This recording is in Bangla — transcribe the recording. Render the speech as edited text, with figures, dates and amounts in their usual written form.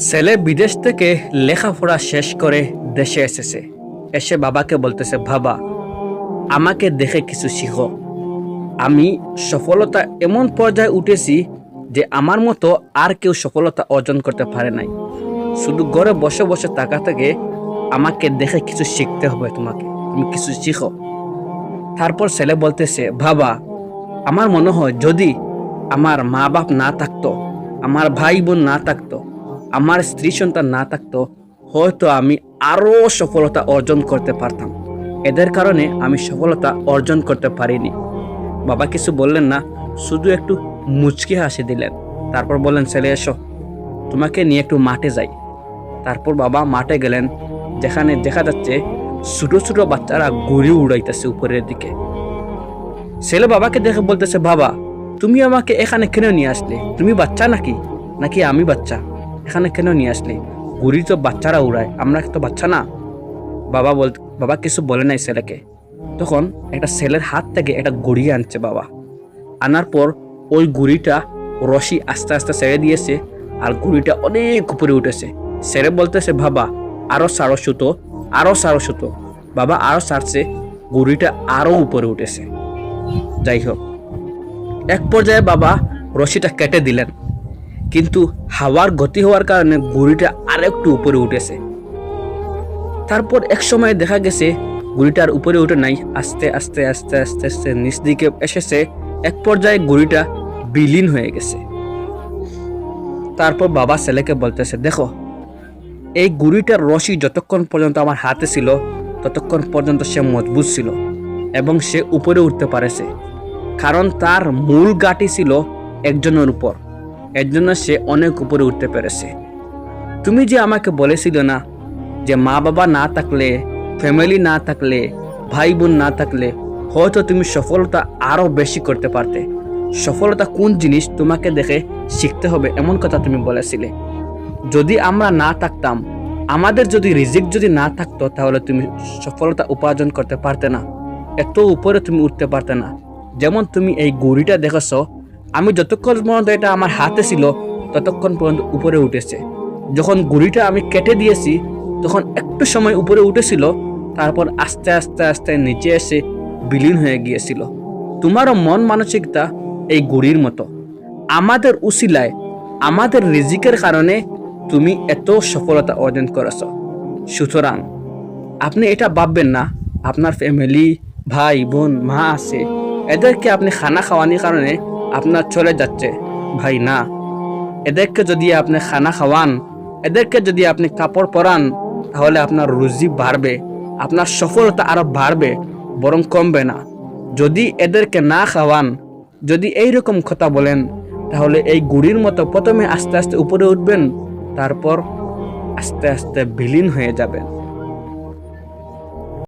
ছেলে বিদেশ থেকে লেখাপড়া শেষ করে দেশে এসেছে। এসে বাবাকে বলতেছে, বাবা আমাকে দেখে কিছু শিখো। আমি সফলতা এমন পর্যায়ে উঠেছি যে আমার মতো আর কেউ সফলতা অর্জন করতে পারে নাই। শুধু ঘরে বসে বসে থাকা থেকে আমাকে দেখে কিছু শিখতে হবে, তুমি কিছু শিখো। তারপর ছেলে বলতেছে, বাবা আমার মনে হয় যদি আমার মা বাপ না থাকতো, আমার ভাই বোন না থাকতো, আমার স্ত্রী সন্তান না থাকতো, হয়তো আমি আরো সফলতা অর্জন করতে পারতাম। এদের কারণে আমি সফলতা অর্জন করতে পারিনি। বাবা কিছু বললেন না, শুধু একটু মুচকি হাসি দিলেন। তারপর বললেন, ছেলে এসো, তোমাকে নিয়ে একটু মাঠে যাই। তারপর বাবা মাঠে গেলেন, যেখানে দেখা যাচ্ছে ছোট ছোট বাচ্চারা ঘুড়ি উড়াইতেছে উপরের দিকে। ছেলে বাবাকে দেখে বলতেছে, বাবা তুমি আমাকে এখানে কেন নিয়ে আসলে? তুমি বাচ্চা নাকি নাকি আমি বাচ্চা? এখানে কেন নিয়ে আসলে? ঘুড়ি তো বাচ্চারা উড়ায়, আমরা তো বাচ্চা না। বাবা কিছু বলে নাই ছেলেকে। তখন একটা ছেলের হাত থেকে একটা ঘুড়ি আনছে বাবা। আনার পর ওই ঘুড়িটা রশি আস্তে আস্তে ছেড়ে দিয়েছে, আর ঘুড়িটা অনেক উপরে উঠেছে। ছেলে বলতেছে, বাবা আরো সারো সুতো, আরো সারো সুতো। বাবা আরো সারছে, ঘুড়িটা আরো উপরে উঠেছে। যাই হোক, এক পর্যায়ে বাবা রশিটা কেটে দিলেন, কিন্তু হাওয়ার গতি হওয়ার কারণে ঘুড়িটা আরেকটু উপরে উঠেছে। তারপর এক সময় দেখা গেছে ঘুড়িটার উপরে উঠে নাই, আস্তে আস্তে আস্তে আস্তে আস্তে নিচ দিকে এসেছে। এক পর্যায়ে ঘুড়িটা বিলীন হয়ে গেছে। তারপর বাবা ছেলেকে বলতেছে, দেখো এই ঘুড়িটার রশি যতক্ষণ পর্যন্ত আমার হাতে ছিল ততক্ষণ পর্যন্ত সে মজবুত ছিল এবং সে উপরে উঠতে পারেছে, কারণ তার মূল গাঁটি ছিল একজনের উপর। এর জন্য সে অনেক উপরে উঠতে পেরেছে। তুমি যে আমাকে বলেছিল না যে মা বাবা না থাকলে, ফ্যামিলি না থাকলে, ভাই বোন না থাকলে হয়তো তুমি সফলতা আরো বেশি করতে পারতে। সফলতা কোন জিনিস তোমাকে দেখে শিখতে হবে, এমন কথা তুমি বলেছিলে। যদি আমরা না থাকতাম, আমাদের যদি রিজিক যদি না থাকতো, তাহলে তুমি সফলতা উপার্জন করতে পারতে না, এত উপরে তুমি উঠতে পারতে না। যেমন তুমি এই ঘুড়িটা দেখেছো, আমি যতক্ষণ পর্যন্ত এটা আমার হাতে ছিল ততক্ষণ পর্যন্ত উপরে উঠেছে। যখন ঘুড়িটা আমি কেটে দিয়েছি তখন একটু সময় উপরে উঠেছিল, তারপর আস্তে আস্তে আস্তে নিচে এসে বিলীন হয়ে গিয়েছিল। তোমারও মন মানসিকতা এই ঘুড়ির মতো। আমাদের উসিলায়, আমাদের রিজিকের কারণে তুমি এত সফলতা অর্জন করেছ। সুতরাং আপনি এটা ভাববেন না আপনার ফ্যামিলি, ভাই বোন, মা আছে, এদেরকে আপনি খানা খাওয়ানোর কারণে আপনার চলে যাচ্ছে। ভাই না, এদেরকে যদি আপনি খানা খাওয়ান, এদেরকে যদি আপনি কাপড় পরান, তাহলে আপনার রুজি বাড়বে, আপনার সফলতা আরো বাড়বে, বরং কমবে না। যদি এদেরকে না খাওয়ান, যদি এইরকম কথা বলেন, তাহলে এই ঘুড়ির মতো প্রথমে আস্তে আস্তে উপরে উঠবেন, তারপর আস্তে আস্তে বিলীন হয়ে যাবেন।